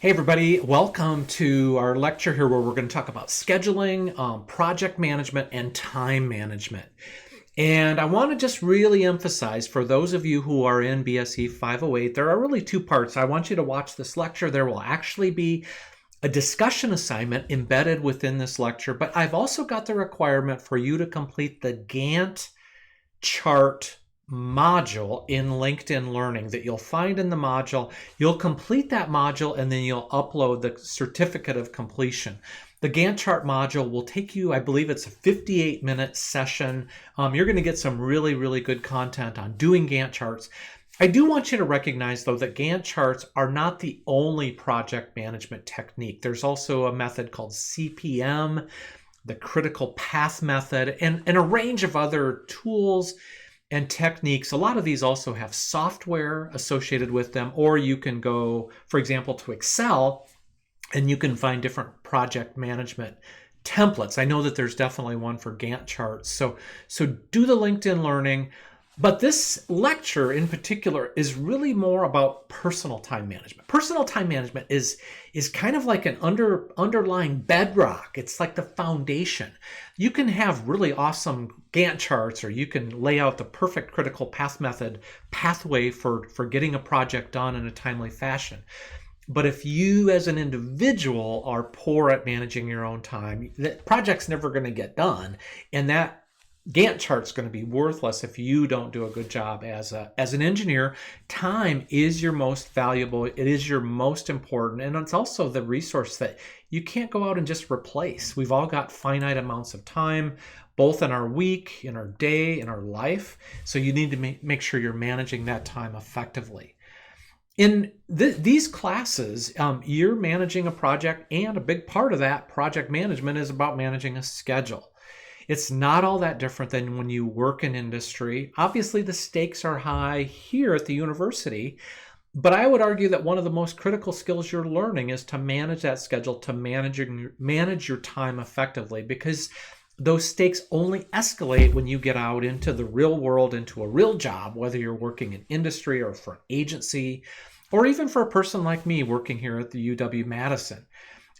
Hey everybody, welcome to our lecture here where we're going to talk about scheduling, project management, and time management. And I want to just really emphasize for those of you who are in BSE 508, there are really two parts. I want you to watch this lecture. There will actually be a discussion assignment embedded within this lecture, but I've also got the requirement for you to complete the Gantt chart module in LinkedIn Learning that you'll find in the module. You'll complete that module and then you'll upload the certificate of completion. The Gantt chart module will take you, I believe it's a 58-minute session. You're going to get some really, really good content on doing Gantt charts. I do want you to recognize, though, that Gantt charts are not the only project management technique. There's also a method called CPM, the critical path method, and a range of other tools and techniques. A lot of these also have software associated with them, or you can go, for example, to Excel and you can find different project management templates. I know that there's definitely one for Gantt charts. So do the LinkedIn Learning. But this lecture in particular is really more about personal time management. Personal time management is kind of like an underlying bedrock. It's like the foundation. You can have really awesome Gantt charts, or you can lay out the perfect critical path method pathway for getting a project done in a timely fashion. But if you as an individual are poor at managing your own time, that project's never going to get done. And that Gantt chart's going to be worthless if you don't do a good job as an engineer. Time is your most valuable. It is your most important. And it's also the resource that you can't go out and just replace. We've all got finite amounts of time, both in our week, in our day, in our life. So you need to make sure you're managing that time effectively. In these classes, you're managing a project, and a big part of that project management is about managing a schedule. It's not all that different than when you work in industry. Obviously, the stakes are high here at the university, but I would argue that one of the most critical skills you're learning is to manage that schedule, to manage your time effectively, because those stakes only escalate when you get out into the real world, into a real job, whether you're working in industry or for an agency, or even for a person like me working here at the UW-Madison.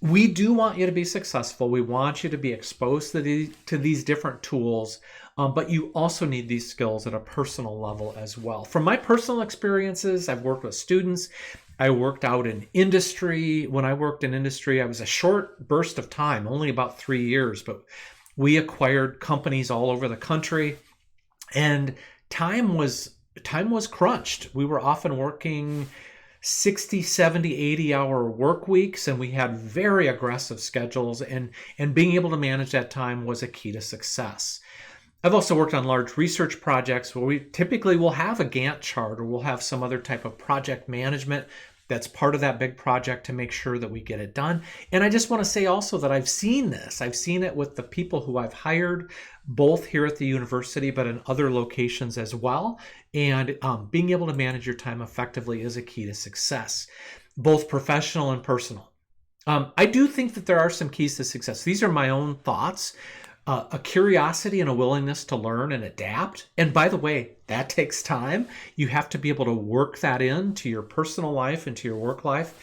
We do want you to be successful. We want you to be exposed to these different tools, but you also need these skills at a personal level as well. From my personal experiences, I've worked with students. I worked out in industry. When I worked in industry, I was a short burst of time, only about 3 years, but we acquired companies all over the country, and time was crunched. We were often working 60, 70, 80-hour work weeks, and we had very aggressive schedules, and being able to manage that time was a key to success. I've also worked on large research projects where we typically will have a Gantt chart, or we'll have some other type of project management that's part of that big project to make sure that we get it done. And I just want to say also that I've seen this. I've seen it with the people who I've hired, both here at the university, but in other locations as well. And being able to manage your time effectively is a key to success, both professional and personal. I do think that there are some keys to success. These are my own thoughts. A curiosity and a willingness to learn and adapt. And by the way, that takes time. You have to be able to work that into your personal life and to your work life.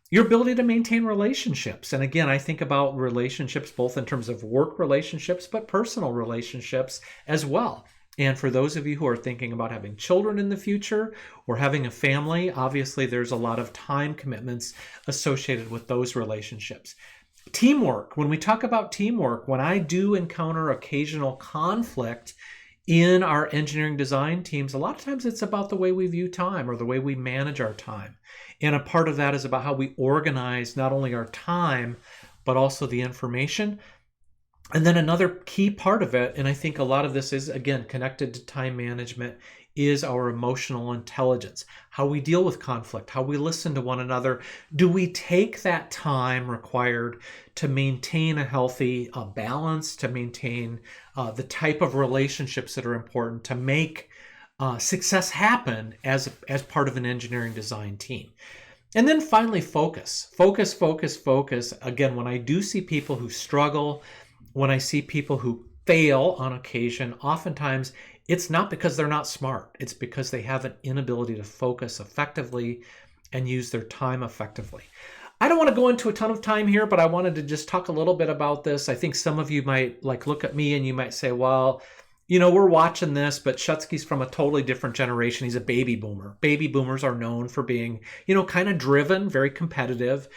Your ability to maintain relationships. And again, I think about relationships both in terms of work relationships, but personal relationships as well. And for those of you who are thinking about having children in the future or having a family, obviously there's a lot of time commitments associated with those relationships. Teamwork. When we talk about teamwork, when I do encounter occasional conflict in our engineering design teams, a lot of times it's about the way we view time or the way we manage our time. And a part of that is about how we organize not only our time, but also the information. And then another key part of it, and I think a lot of this is, again, connected to time management, is our emotional intelligence, how we deal with conflict, how we listen to one another. Do we take that time required to maintain a healthy balance, to maintain the type of relationships that are important, to make success happen as part of an engineering design team? And then finally, focus. Focus, focus, focus. Again, when I do see people who struggle, when I see people who fail on occasion, oftentimes it's not because they're not smart. It's because they have an inability to focus effectively and use their time effectively. I don't want to go into a ton of time here, but I wanted to just talk a little bit about this. I think some of you might look at me and you might say, well, we're watching this, but Shutsky's from a totally different generation. He's a baby boomer. Baby boomers are known for being, kind of driven, very competitive.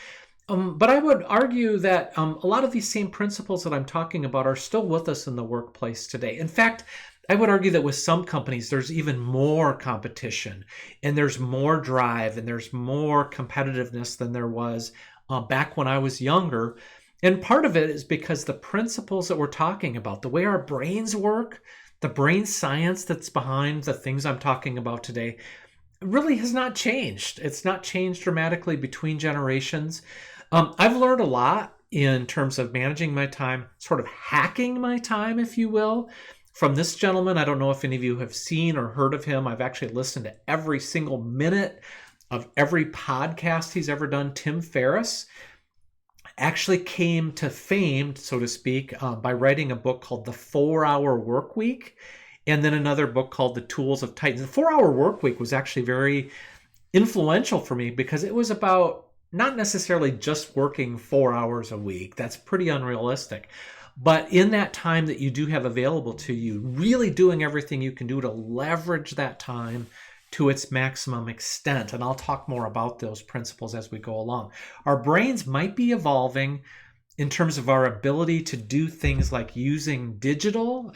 But I would argue that a lot of these same principles that I'm talking about are still with us in the workplace today. In fact, I would argue that with some companies, there's even more competition and there's more drive and there's more competitiveness than there was back when I was younger. And part of it is because the principles that we're talking about, the way our brains work, the brain science that's behind the things I'm talking about today, really has not changed. It's not changed dramatically between generations. I've learned a lot in terms of managing my time, sort of hacking my time, if you will, from this gentleman. I don't know if any of you have seen or heard of him. I've actually listened to every single minute of every podcast he's ever done. Tim Ferriss actually came to fame, so to speak, by writing a book called The 4-Hour Workweek, and then another book called The Tools of Titans. The 4-Hour Workweek was actually very influential for me because it was about not necessarily just working 4 hours a week. That's pretty unrealistic. But in that time that you do have available to you, really doing everything you can do to leverage that time to its maximum extent. And I'll talk more about those principles as we go along. Our brains might be evolving in terms of our ability to do things like using digital,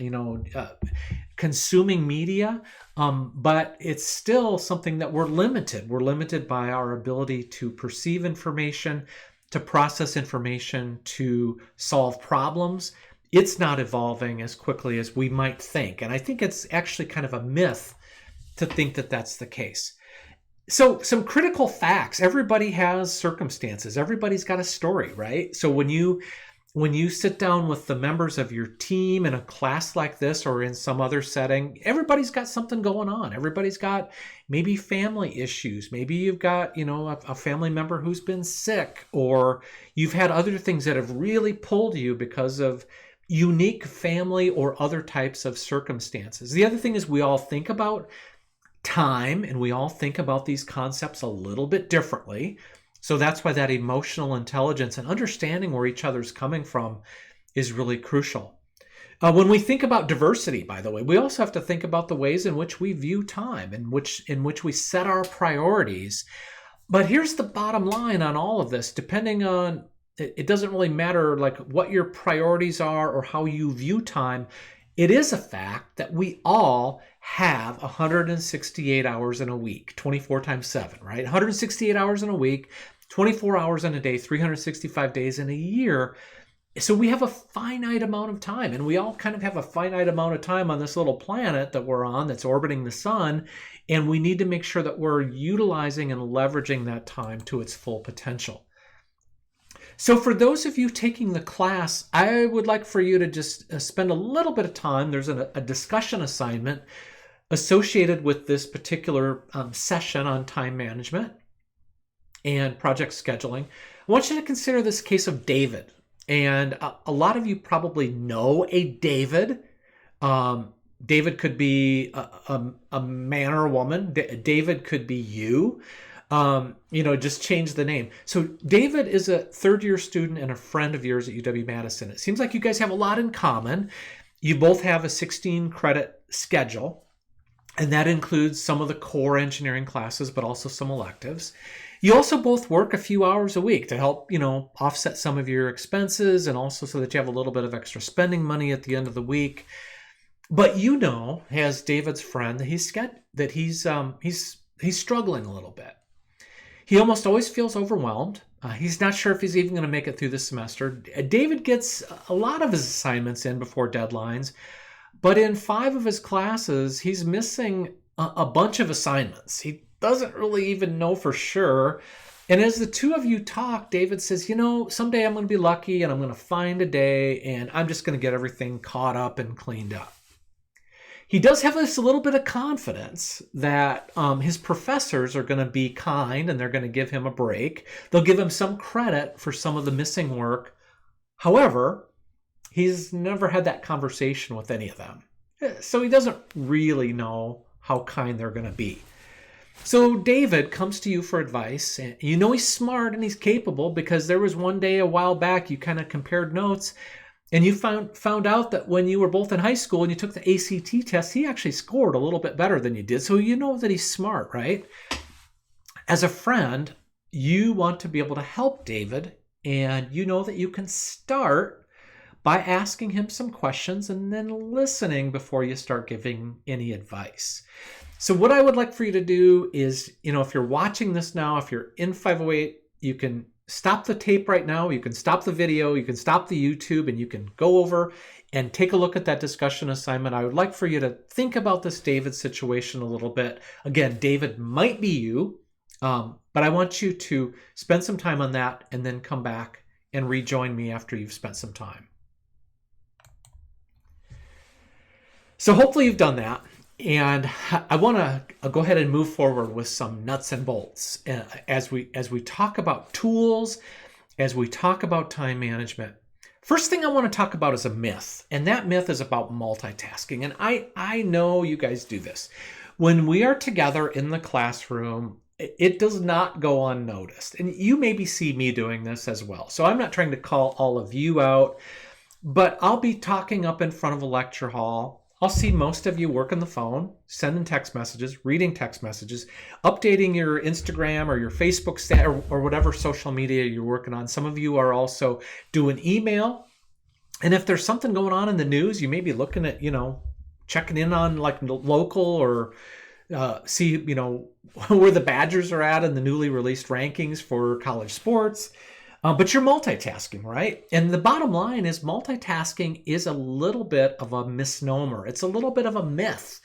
consuming media, but it's still something that we're limited. We're limited by our ability to perceive information, to process information, to solve problems. It's not evolving as quickly as we might think. And I think it's actually kind of a myth to think that that's the case. So some critical facts. Everybody has circumstances. Everybody's got a story, right? So when you sit down with the members of your team in a class like this or in some other setting, everybody's got something going on. Everybody's got maybe family issues. Maybe you've got, a family member who's been sick, or you've had other things that have really pulled you because of unique family or other types of circumstances. The other thing is we all think about time and we all think about these concepts a little bit differently. So that's why that emotional intelligence and understanding where each other's coming from is really crucial. When we think about diversity, by the way, we also have to think about the ways in which we view time and in which we set our priorities. But here's the bottom line on all of this. Depending on, it doesn't really matter like what your priorities are or how you view time. It is a fact that we all have 168 hours in a week, 24 times 7, right? 168 hours in a week, 24 hours in a day, 365 days in a year. So we have a finite amount of time, and we all kind of have a finite amount of time on this little planet that we're on that's orbiting the sun, and we need to make sure that we're utilizing and leveraging that time to its full potential. So for those of you taking the class, I would like for you to just spend a little bit of time. There's a discussion assignment associated with this particular session on time management and project scheduling. I want you to consider this case of David. And a lot of you probably know a David. David could be a man or a woman. David could be you. Just change the name. So David is a third-year student and a friend of yours at UW-Madison. It seems like you guys have a lot in common. You both have a 16-credit schedule, and that includes some of the core engineering classes, but also some electives. You also both work a few hours a week to help, offset some of your expenses, and also so that you have a little bit of extra spending money at the end of the week. But as David's friend, that he's struggling a little bit. He almost always feels overwhelmed. He's not sure if he's even going to make it through the semester. David gets a lot of his assignments in before deadlines, but in 5 of his classes, he's missing a bunch of assignments. He doesn't really even know for sure. And as the two of you talk, David says, someday I'm going to be lucky and I'm going to find a day and I'm just going to get everything caught up and cleaned up. He does have this little bit of confidence that his professors are going to be kind and they're going to give him a break. They'll give him some credit for some of the missing work. However, he's never had that conversation with any of them. So he doesn't really know how kind they're going to be. So David comes to you for advice, and you know he's smart and he's capable because there was one day a while back you kind of compared notes, and you found out that when you were both in high school and you took the ACT test, he actually scored a little bit better than you did. So you know that he's smart, right? As a friend, you want to be able to help David, and you know that you can start by asking him some questions and then listening before you start giving any advice. So what I would like for you to do is, if you're watching this now, if you're in 508, you can stop the tape right now. You can stop the video. You can stop the YouTube, and you can go over and take a look at that discussion assignment. I would like for you to think about this David situation a little bit. Again, David might be you, but I want you to spend some time on that and then come back and rejoin me after you've spent some time. So hopefully you've done that. And I want to go ahead and move forward with some nuts and bolts as we talk about tools, as we talk about time management. First thing I want to talk about is a myth, and that myth is about multitasking. And I know you guys do this. When we are together in the classroom, it does not go unnoticed. And you maybe see me doing this as well. So I'm not trying to call all of you out, but I'll be talking up in front of a lecture hall. I'll see most of you working the phone, sending text messages, reading text messages, updating your Instagram or your Facebook stat or whatever social media you're working on. Some of you are also doing email. And if there's something going on in the news, you may be looking at, checking in on like local or see, where the Badgers are at in the newly released rankings for college sports. But you're multitasking, right? And the bottom line is multitasking is a little bit of a misnomer. It's a little bit of a myth.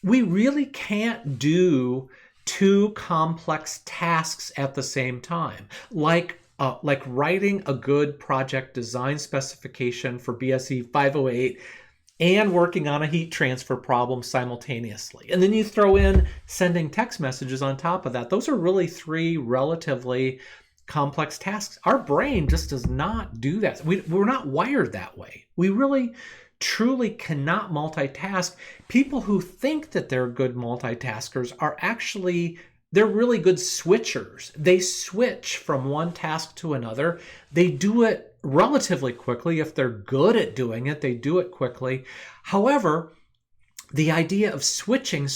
We really can't do two complex tasks at the same time, like writing a good project design specification for BSE 508 and working on a heat transfer problem simultaneously. And then you throw in sending text messages on top of that. Those are really three relatively complex tasks. Our brain just does not do that. We're not wired that way. We really, truly cannot multitask. People who think that they're good multitaskers are actually, they're really good switchers. They switch from one task to another. They do it relatively quickly. If they're good at doing it, they do it quickly. However, the idea of switching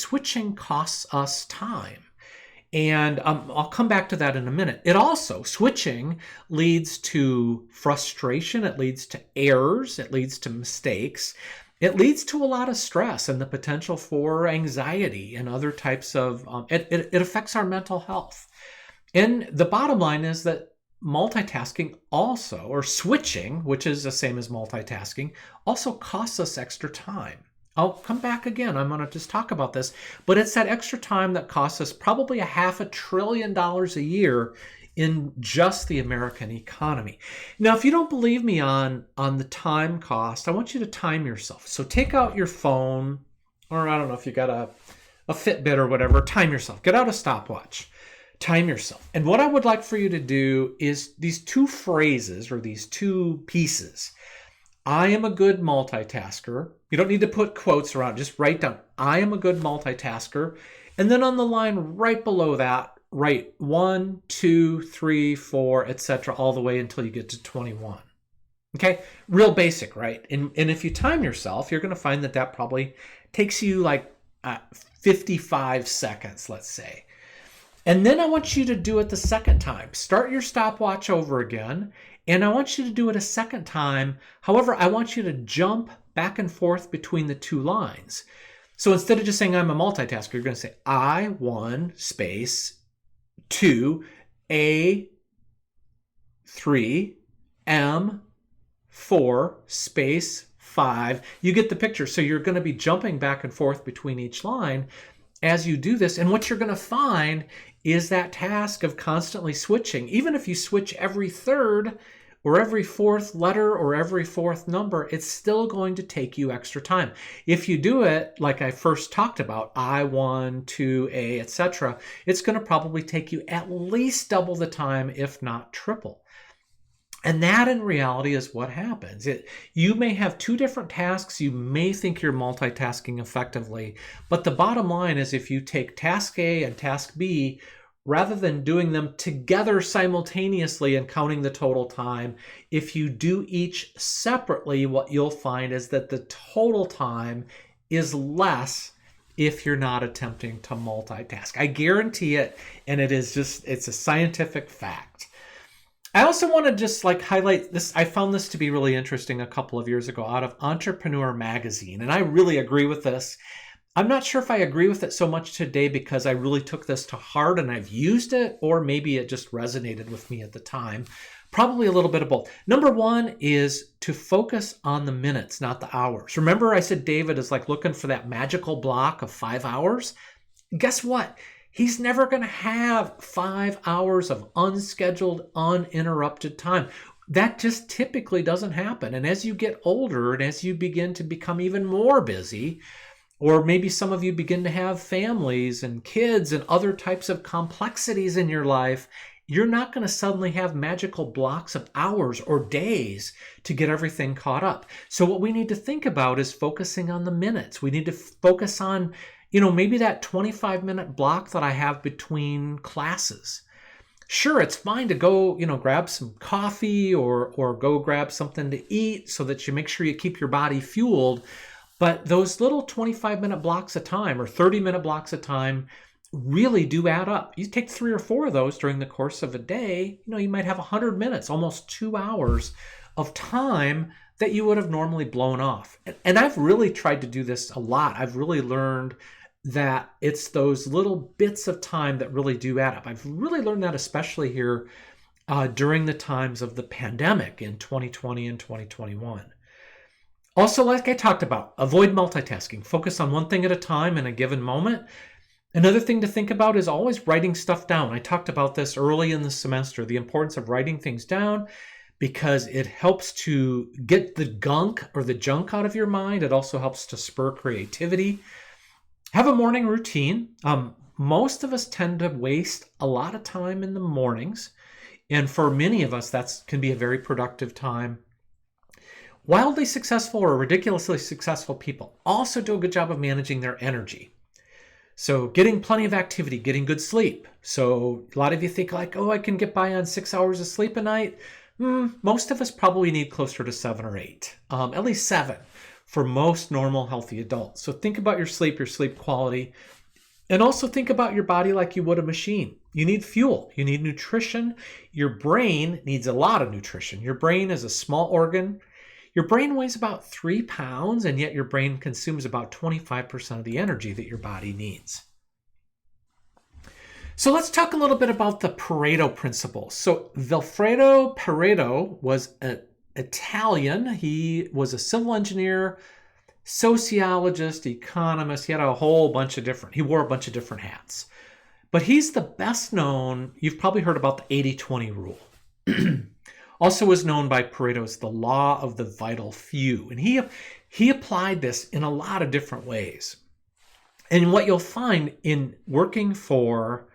costs us time. And I'll come back to that in a minute. It also, switching leads to frustration. It leads to errors. It leads to mistakes. It leads to a lot of stress and the potential for anxiety and other types of, it affects our mental health. And the bottom line is that multitasking also, or switching, which is the same as multitasking, also costs us extra time. I'll come back again. I'm going to just talk about this, but it's that extra time that costs us probably $500 billion a year in just the American economy. Now, if you don't believe me on the time cost, I want you to time yourself. So take out your phone, or I don't know if you got a Fitbit or whatever, time yourself. Get out a stopwatch. Time yourself. And what I would like for you to do is these two phrases or these two pieces. I am a good multitasker. You don't need to put quotes around. Just write down, I am a good multitasker. And then on the line right below that, write 1, 2, 3, 4, etc., all the way until you get to 21. Okay? Real basic, right? And if you time yourself, you're going to find that probably takes you like 55 seconds, let's say. And then I want you to do it the second time. Start your stopwatch over again. And I want you to do it a second time. However, I want you to jump back and forth between the two lines. So instead of just saying I'm a multitasker, you're going to say I1 space 2 A 3 M 4 space 5. You get the picture. So you're going to be jumping back and forth between each line as you do this. And what you're going to find is that task of constantly switching. Even if you switch every third or every fourth letter or every fourth number, it's still going to take you extra time. If you do it like I first talked about, I1, 2A, etc., it's going to probably take you at least double the time, if not triple. And that in reality is what happens. You may have two different tasks. You may think you're multitasking effectively, but the bottom line is if you take task A and task B, rather than doing them together simultaneously and counting the total time, if you do each separately, what you'll find is that the total time is less if you're not attempting to multitask. I guarantee it, and it's a scientific fact. I also want to just highlight this. I found this to be really interesting a couple of years ago out of Entrepreneur Magazine, and I really agree with this. I'm not sure if I agree with it so much today because I really took this to heart and I've used it, or maybe it just resonated with me at the time. Probably a little bit of both. Number one is to focus on the minutes, not the hours. Remember I said David is looking for that magical block of 5 hours? Guess what? He's never going to have 5 hours of unscheduled, uninterrupted time. That just typically doesn't happen. And as you get older and as you begin to become even more busy, or maybe some of you begin to have families and kids and other types of complexities in your life, you're not going to suddenly have magical blocks of hours or days to get everything caught up. So what we need to think about is focusing on the minutes. We need to focus on maybe that 25-minute block that I have between classes. Sure, it's fine to go, grab some coffee or go grab something to eat so that you make sure you keep your body fueled. But those little 25-minute blocks of time or 30-minute blocks of time really do add up. You take 3 or 4 of those during the course of a day, you might have 100 minutes, almost 2 hours of time that you would have normally blown off. And I've really tried to do this a lot. I've really learned that it's those little bits of time that really do add up. I've really learned that especially here during the times of the pandemic in 2020 and 2021. Also, like I talked about, avoid multitasking. Focus on one thing at a time in a given moment. Another thing to think about is always writing stuff down. I talked about this early in the semester, the importance of writing things down because it helps to get the gunk or the junk out of your mind. It also helps to spur creativity. Have a morning routine. Most of us tend to waste a lot of time in the mornings. And for many of us, that can be a very productive time. Wildly successful or ridiculously successful people also do a good job of managing their energy. So getting plenty of activity, getting good sleep. So a lot of you think I can get by on 6 hours of sleep a night. Most of us probably need closer to 7 or 8, at least 7 for most normal healthy adults. So think about your sleep quality, and also think about your body like you would a machine. You need fuel, you need nutrition. Your brain needs a lot of nutrition. Your brain is a small organ. Your brain weighs about 3 pounds, and yet your brain consumes about 25% of the energy that your body needs. So let's talk a little bit about the Pareto principle. So Vilfredo Pareto was an Italian. He was a civil engineer, sociologist, economist. He wore a bunch of different hats. But he's the best known, you've probably heard about the 80-20 rule. Also was known by Pareto as the law of the vital few. And he applied this in a lot of different ways. And what you'll find in working for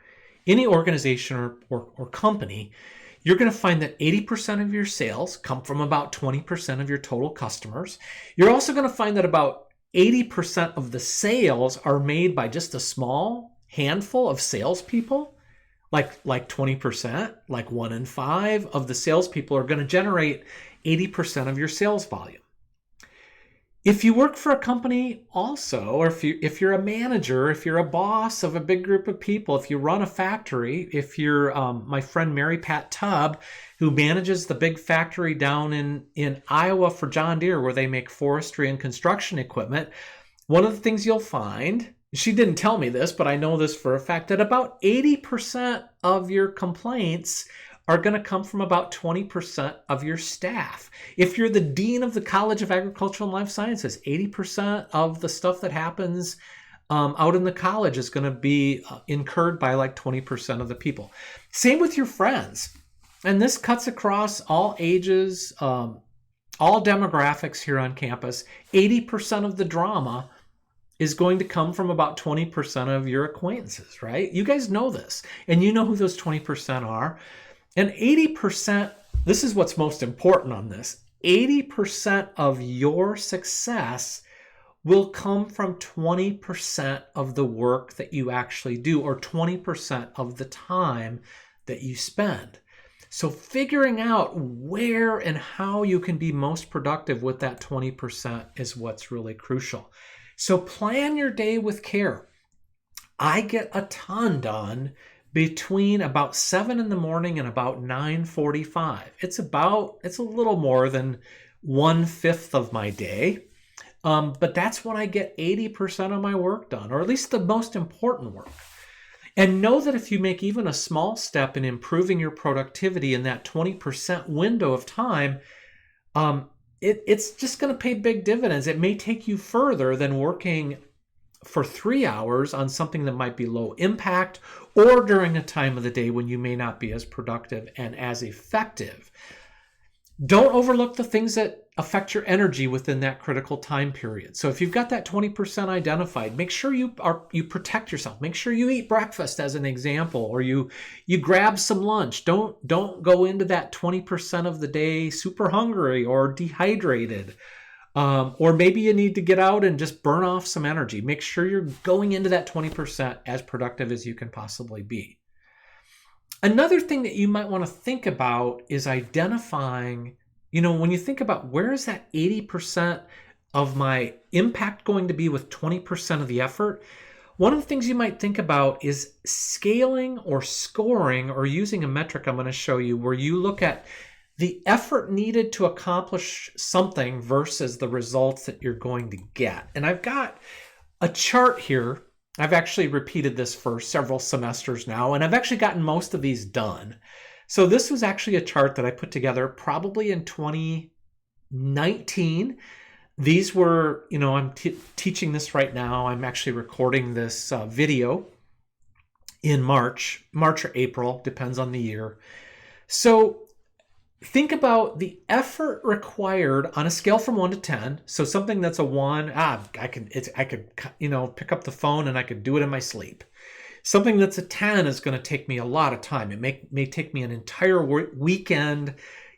any organization or company, you're going to find that 80% of your sales come from about 20% of your total customers. You're also going to find that about 80% of the sales are made by just a small handful of salespeople. Like 20%, like 1 in 5 of the salespeople are going to generate 80% of your sales volume. If you work for a company also, or if you're a manager, if you're a boss of a big group of people, if you run a factory, if you're my friend Mary Pat Tubb, who manages the big factory down in Iowa for John Deere, where they make forestry and construction equipment, one of the things you'll find, she didn't tell me this, but I know this for a fact, that about 80% of your complaints are going to come from about 20% of your staff. If you're the dean of the College of Agricultural and Life Sciences, 80% of the stuff that happens out in the college is going to be incurred by 20% of the people. Same with your friends. And this cuts across all ages, all demographics here on campus. 80% of the drama is going to come from about 20% of your acquaintances, right? You guys know this, and you know who those 20% are. And 80% this is what's most important on this. 80% of your success will come from 20% of the work that you actually do, or 20% of the time that you spend. So figuring out where and how you can be most productive with that 20% is what's really crucial. So plan your day with care. I get a ton done between about 7 in the morning and about 9:45. It's a little more than 1/5 of my day. But that's when I get 80% of my work done, or at least the most important work. And know that if you make even a small step in improving your productivity in that 20% window of time, it's just going to pay big dividends. It may take you further than working for 3 hours on something that might be low impact, or during a time of the day when you may not be as productive and as effective. Don't overlook the things that affect your energy within that critical time period. So if you've got that 20% identified, make sure you protect yourself. Make sure you eat breakfast as an example, or you grab some lunch. Don't go into that 20% of the day super hungry or dehydrated. Or maybe you need to get out and just burn off some energy. Make sure you're going into that 20% as productive as you can possibly be. Another thing that you might want to think about is identifying, when you think about where is that 80% of my impact going to be with 20% of the effort, one of the things you might think about is scaling or scoring, or using a metric I'm going to show you, where you look at the effort needed to accomplish something versus the results that you're going to get. And I've got a chart here. I've actually repeated this for several semesters now, and I've actually gotten most of these done. So this was actually a chart that I put together probably in 2019. These were, I'm teaching this right now. I'm actually recording this video in March or April, depends on the year. So think about the effort required on a scale from 1 to 10. So something that's a 1, I could pick up the phone and I could do it in my sleep. Something that's a 10 is going to take me a lot of time. It may take me an entire weekend,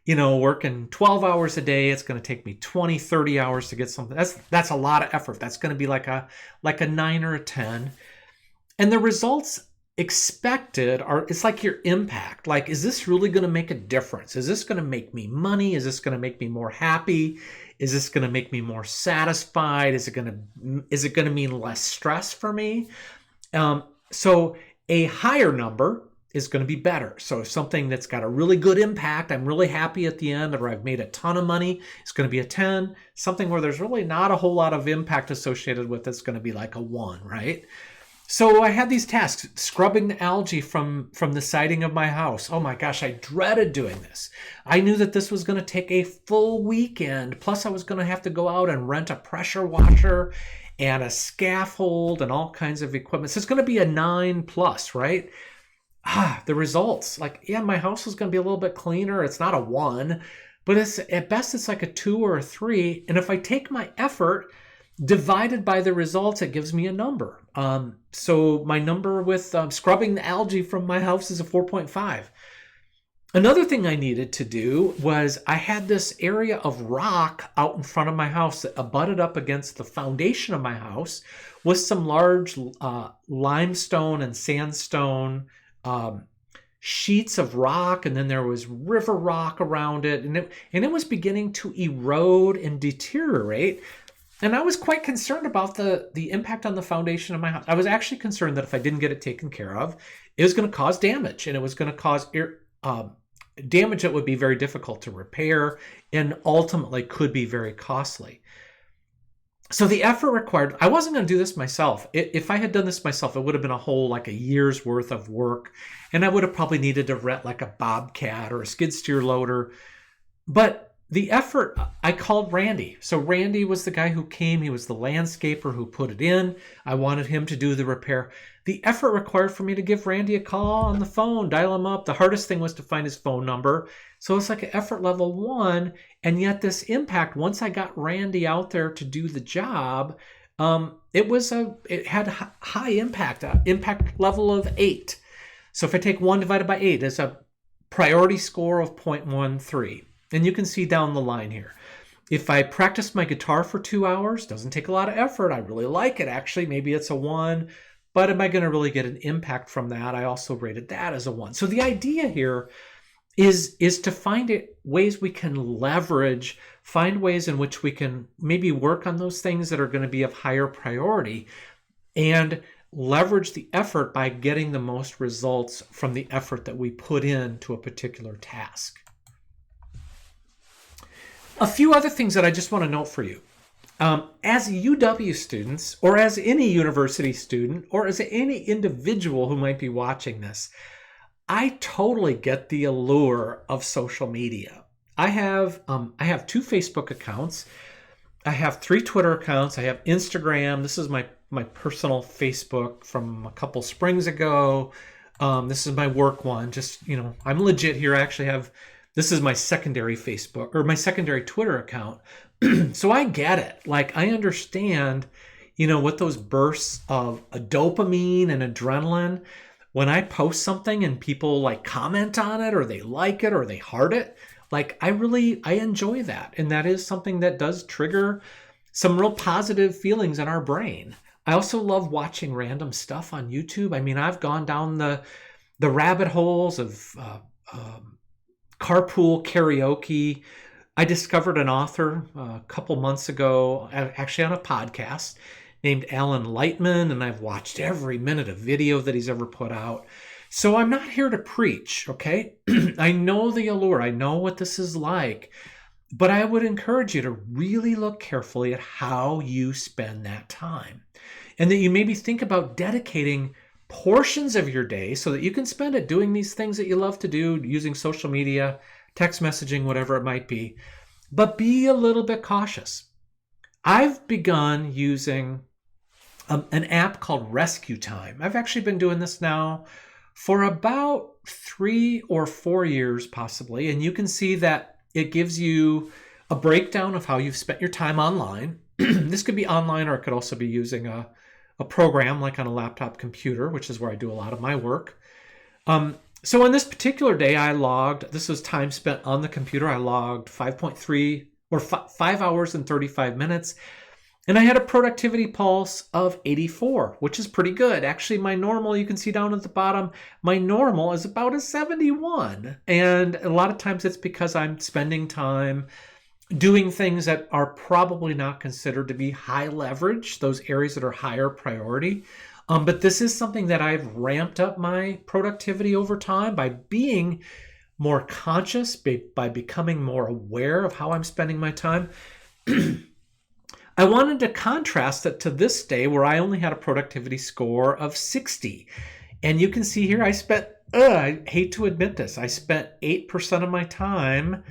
working 12 hours a day. It's going to take me 20, 30 hours to get something. That's a lot of effort. That's going to be like a 9 or a 10. And the results expected it's like your impact. Like, is this really going to make a difference? Is this going to make me money? Is this going to make me more happy? Is this going to make me more satisfied? Is it going to mean less stress for me? So a higher number is going to be better. So something that's got a really good impact, I'm really happy at the end, or I've made a ton of money, it's going to be a 10. Something where there's really not a whole lot of impact associated with it's going to be like a 1, right? So I had these tasks: scrubbing the algae from the siding of my house. Oh my gosh, I dreaded doing this. I knew that this was going to take a full weekend. Plus I was going to have to go out and rent a pressure washer and a scaffold and all kinds of equipment. So it's going to be a 9+, right? The results, my house is going to be a little bit cleaner. It's not a 1, but at best it's like a 2 or a 3. And if I take my effort divided by the results, it gives me a number. So my number with scrubbing the algae from my house is a 4.5. Another thing I needed to do was I had this area of rock out in front of my house that abutted up against the foundation of my house with some large limestone and sandstone sheets of rock, and then there was river rock around it, and it was beginning to erode and deteriorate. And I was quite concerned about the impact on the foundation of my house. I was actually concerned that if I didn't get it taken care of, it was going to cause damage, and it was going to cause damage that would be very difficult to repair and ultimately could be very costly. So the effort required, I wasn't going to do this myself. If I had done this myself, it would have been a whole a year's worth of work, and I would have probably needed to rent like a bobcat or a skid steer loader. But the effort, I called Randy. So Randy was the guy who came. He was the landscaper who put it in. I wanted him to do the repair. The effort required for me to give Randy a call on the phone, dial him up. The hardest thing was to find his phone number. So it's like an effort level 1. And yet this impact, once I got Randy out there to do the job, it had high impact level of 8. So if I take 1 divided by 8, it's a priority score of 0.13. And you can see down the line here. If I practice my guitar for 2 hours, doesn't take a lot of effort. I really like it, actually. Maybe it's a 1. But am I going to really get an impact from that? I also rated that as a 1. So the idea here is to find ways we can leverage, find ways in which we can maybe work on those things that are going to be of higher priority, and leverage the effort by getting the most results from the effort that we put into a particular task. A few other things that I just want to note for you. As UW students, or as any university student, or as any individual who might be watching this, I totally get the allure of social media. I have 2 Facebook accounts. I have 3 Twitter accounts. I have Instagram. This is my personal Facebook from a couple springs ago. This is my work one. Just, I'm legit here. I actually have, this is my secondary Facebook or my secondary Twitter account. So I get it. Like, I understand, what those bursts of a dopamine and adrenaline, when I post something and people like comment on it or they like it or they heart it, like I enjoy that. And that is something that does trigger some real positive feelings in our brain. I also love watching random stuff on YouTube. I mean, I've gone down the rabbit holes of carpool karaoke. I discovered an author a couple months ago, actually on a podcast, named Alan Lightman, and I've watched every minute of video that he's ever put out. So I'm not here to preach, okay? I know the allure. I know what this is like. But I would encourage you to really look carefully at how you spend that time. And that you maybe think about dedicating portions of your day so that you can spend it doing these things that you love to do, using social media, text messaging, whatever it might be. But be a little bit cautious. I've begun using an app called Rescue Time. I've actually been doing this now for about 3 or 4 years, possibly. And you can see that it gives you a breakdown of how you've spent your time online. This could be online, or it could also be using a program like on a laptop computer, which is where I do a lot of my work. So on this particular day, this was time spent on the computer. I logged 5.3 or 5 hours and 35 minutes. And I had a productivity pulse of 84, which is pretty good. Actually, my normal, you can see down at the bottom, my normal is about a 71. And a lot of times it's because I'm spending time doing things that are probably not considered to be high leverage, those areas that are higher priority. But this is something that I've ramped up my productivity over time by being more conscious, by becoming more aware of how I'm spending my time. I wanted to contrast it to this day where I only had a productivity score of 60. And you can see here I hate to admit this, I spent 8% of my time.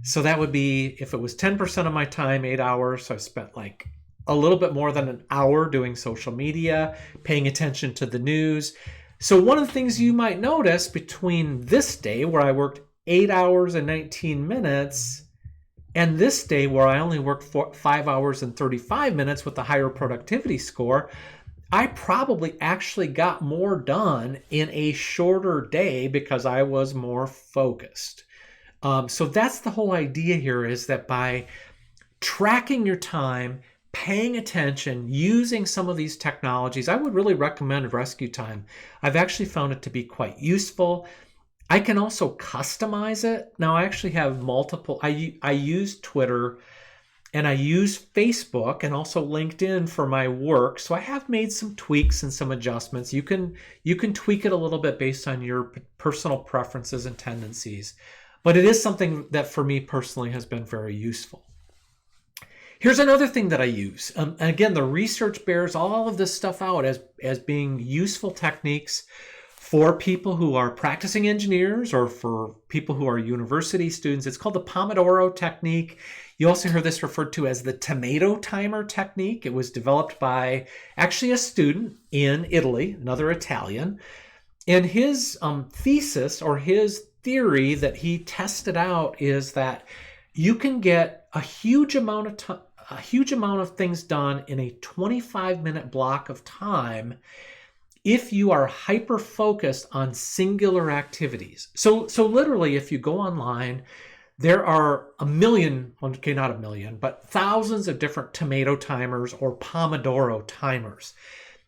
So that would be, if it was 10% of my time, 8 hours. So I spent like a little bit more than an hour doing social media, paying attention to the news. So one of the things you might notice between this day where I worked 8 hours and 19 minutes and this day where I only worked 5 hours and 35 minutes with a higher productivity score, I probably actually got more done in a shorter day because I was more focused. So that's the whole idea here, is that by tracking your time, paying attention, using some of these technologies, I would really recommend Rescue Time. I've actually found it to be quite useful. I can also customize it. Now I actually have multiple, I use Twitter and I use Facebook and also LinkedIn for my work. So I have made some tweaks and some adjustments. You can tweak it a little bit based on your personal preferences and tendencies. But it is something that for me personally has been very useful. Here's another thing that I use. And again, the research bears all of this stuff out as being useful techniques for people who are practicing engineers or for people who are university students. It's called the Pomodoro technique. You also hear this referred to as the tomato timer technique. It was developed by actually a student in Italy, another Italian. And his thesis, or his theory that he tested out, is that you can get a huge amount of things done in a 25-minute block of time if you are hyper focused on singular activities. So literally, if you go online, there are a million, okay, not a million, but thousands of different tomato timers or Pomodoro timers.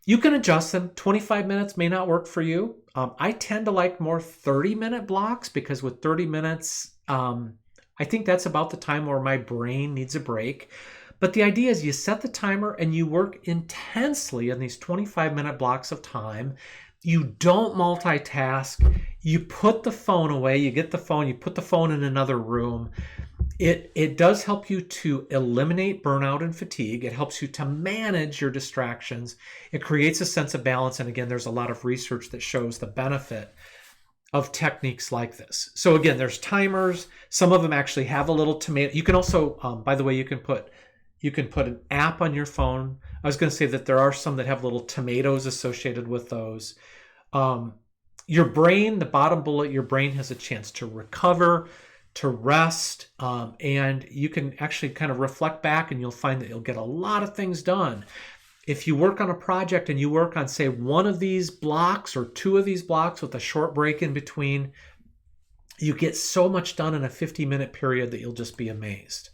You can adjust them. 25 minutes may not work for you. I tend to like more 30-minute blocks because with 30 minutes, I think that's about the time where my brain needs a break. But the idea is you set the timer and you work intensely in these 25-minute blocks of time. You don't multitask. You put the phone away. You get the phone. You put the phone in another room. It does help you to eliminate burnout and fatigue. It helps you to manage your distractions. It creates a sense of balance. And again, there's a lot of research that shows the benefit of techniques like this. So again, there's timers. Some of them actually have a little tomato. You can also, by the way, you can put an app on your phone. I was going to say that there are some that have little tomatoes associated with those. Your brain, the bottom bullet, your brain has a chance to recover, to rest, and you can actually kind of reflect back and you'll find that you'll get a lot of things done. If you work on a project and you work on, say, one of these blocks or two of these blocks with a short break in between, you get so much done in a 50-minute period that you'll just be amazed.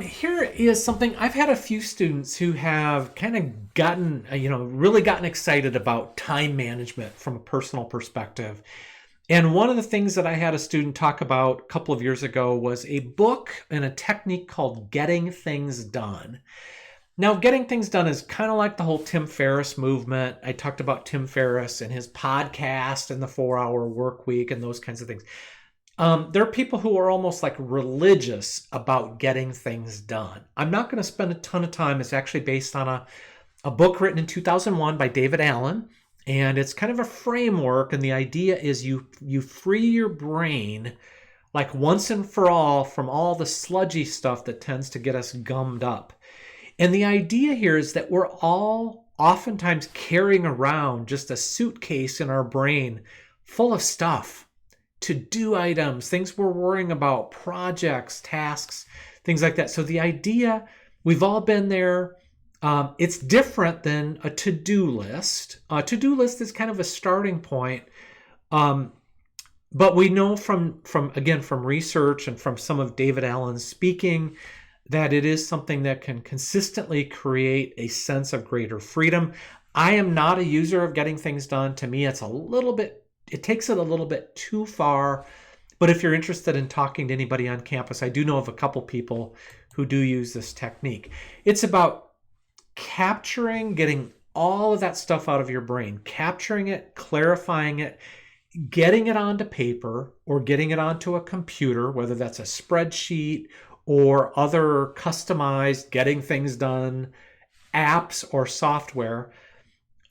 Here is something. I've had a few students who have kind of gotten, really gotten excited about time management from a personal perspective. And one of the things that I had a student talk about a couple of years ago was a book and a technique called Getting Things Done. Now, getting things done is kind of like the whole Tim Ferriss movement. I talked about Tim Ferriss and his podcast and the 4-hour work week and those kinds of things. There are people who are almost like religious about getting things done. I'm not going to spend a ton of time. It's actually based on a book written in 2001 by David Allen. And it's kind of a framework. And the idea is you free your brain like once and for all from all the sludgy stuff that tends to get us gummed up. And the idea here is that we're all oftentimes carrying around just a suitcase in our brain full of stuff, to-do items, things we're worrying about, projects, tasks, things like that. So the idea, we've all been there. It's different than a to-do list. A to-do list is kind of a starting point. But we know from research and from some of David Allen's speaking that it is something that can consistently create a sense of greater freedom. I am not a user of getting things done. To me, it takes it a little bit too far. But if you're interested in talking to anybody on campus, I do know of a couple people who do use this technique. It's about capturing, getting all of that stuff out of your brain, capturing it, clarifying it, getting it onto paper or getting it onto a computer, whether that's a spreadsheet or other customized getting things done apps or software,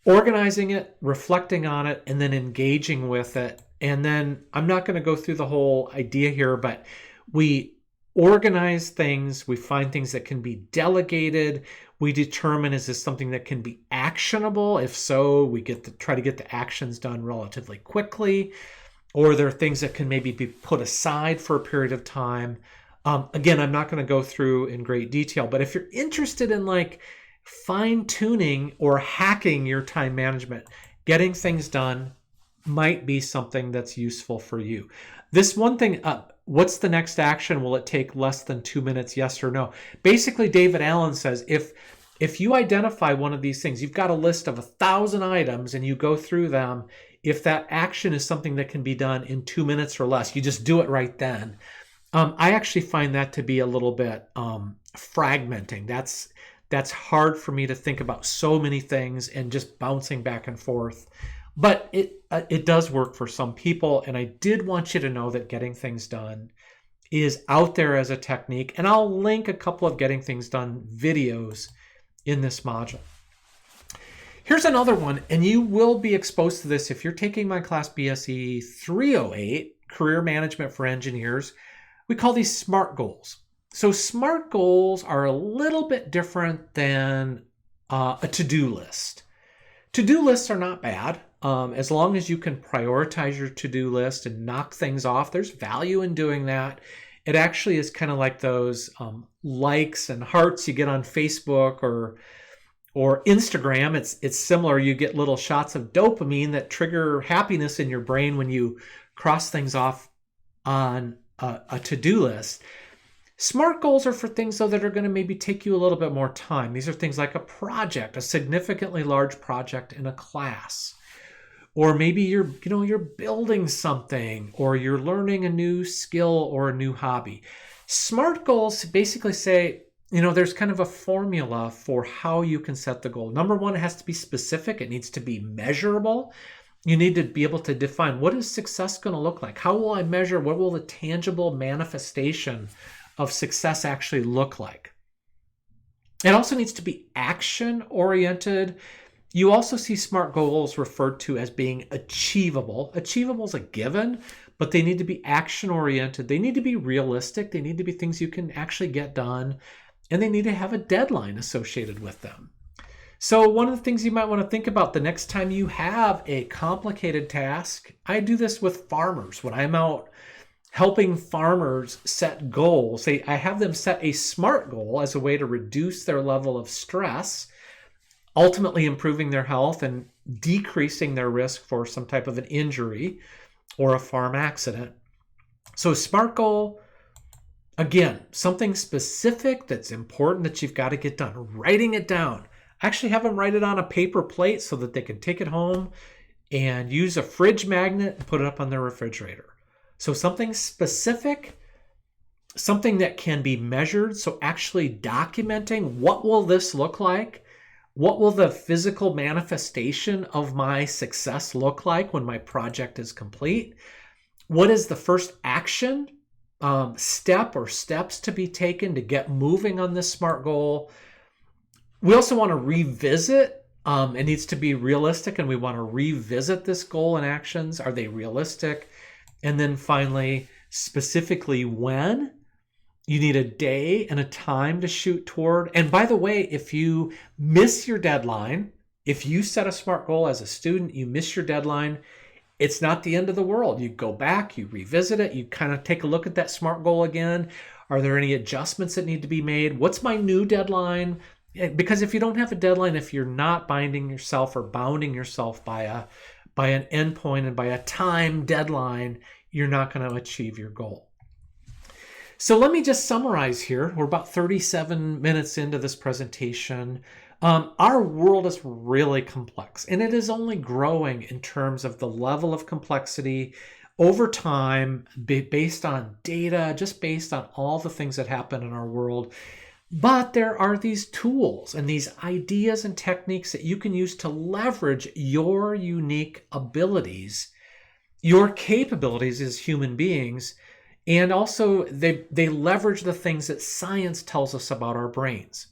organizing it, reflecting on it, and then engaging with it. And then I'm not going to go through the whole idea here, but we organize things. We find things that can be delegated. We determine, is this something that can be actionable? If so, we try to get the actions done relatively quickly. Or there are things that can maybe be put aside for a period of time. Again, I'm not going to go through in great detail, but if you're interested in like fine-tuning or hacking your time management, getting things done might be something that's useful for you. This one thing, what's the next action? Will it take less than 2 minutes? Yes or no? Basically, David Allen says if you identify one of these things, you've got a list of 1,000 items and you go through them, if that action is something that can be done in 2 minutes or less, you just do it right then. I actually find that to be a little bit fragmenting. That's hard for me to think about so many things and just bouncing back and forth. But it does work for some people. And I did want you to know that getting things done is out there as a technique. And I'll link a couple of getting things done videos in this module. Here's another one, and you will be exposed to this if you're taking my class BSE 308, Career Management for Engineers. We call these SMART goals. So SMART goals are a little bit different than a to-do list. To-do lists are not bad. As long as you can prioritize your to-do list and knock things off, there's value in doing that. It actually is kind of like those likes and hearts you get on Facebook or Or Instagram, it's similar. You get little shots of dopamine that trigger happiness in your brain when you cross things off on a to-do list. SMART goals are for things, though, that are going to maybe take you a little bit more time. These are things like a project, a significantly large project in a class. Or maybe you're building something, or you're learning a new skill or a new hobby. SMART goals basically say, there's kind of a formula for how you can set the goal. Number one, it has to be specific. It needs to be measurable. You need to be able to define, what is success going to look like? How will I measure? What will the tangible manifestation of success actually look like? It also needs to be action oriented. You also see SMART goals referred to as being achievable. Achievable is a given, but they need to be action oriented. They need to be realistic. They need to be things you can actually get done, and they need to have a deadline associated with them. So one of the things you might want to think about the next time you have a complicated task, I do this with farmers. When I'm out helping farmers set goals, I have them set a SMART goal as a way to reduce their level of stress, ultimately improving their health and decreasing their risk for some type of an injury or a farm accident. So SMART goal, again, something specific that's important that you've got to get done. Writing it down. Actually have them write it on a paper plate so that they can take it home and use a fridge magnet and put it up on their refrigerator. So something specific, something that can be measured. So actually documenting, what will this look like? What will the physical manifestation of my success look like when my project is complete? What is the first action step or steps to be taken to get moving on this SMART goal? We also want to revisit. It needs to be realistic, and we want to revisit this goal and actions. Are they realistic? And then finally, specifically when. You need a day and a time to shoot toward. And by the way, if you miss your deadline, if you set a SMART goal as a student, you miss your deadline, it's not the end of the world. You go back, you revisit it, you kind of take a look at that SMART goal again. Are there any adjustments that need to be made? What's my new deadline? Because if you don't have a deadline, if you're not binding yourself or bounding yourself by an endpoint and by a time deadline, you're not going to achieve your goal. So let me just summarize here. We're about 37 minutes into this presentation. Our world is really complex, and it is only growing in terms of the level of complexity over time, based on data, just based on all the things that happen in our world. But there are these tools and these ideas and techniques that you can use to leverage your unique abilities, your capabilities as human beings. And also they leverage the things that science tells us about our brains.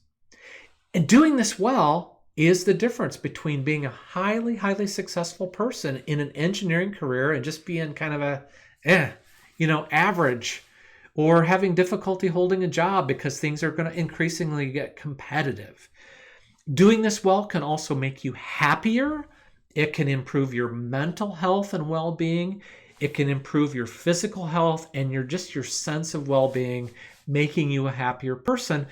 And doing this well is the difference between being a highly, highly successful person in an engineering career and just being kind of average, or having difficulty holding a job because things are going to increasingly get competitive. Doing this well can also make you happier. It can improve your mental health and well-being. It can improve your physical health and your sense of well-being, making you a happier person.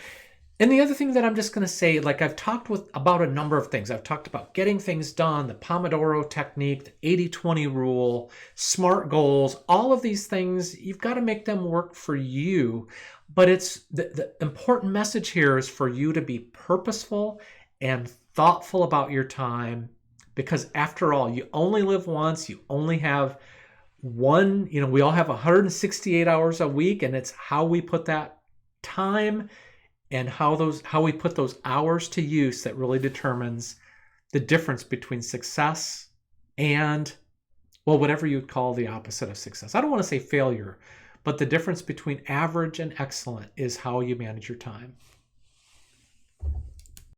And the other thing that I'm just going to say, like I've talked about a number of things. I've talked about getting things done, the Pomodoro technique, the 80-20 rule, SMART goals, all of these things, you've got to make them work for you. But it's the important message here is for you to be purposeful and thoughtful about your time, because after all, you only live once, you only have one, we all have 168 hours a week, and it's how we put that time and how we put those hours to use that really determines the difference between success and, well, whatever you'd call the opposite of success. I don't want to say failure, but the difference between average and excellent is how you manage your time.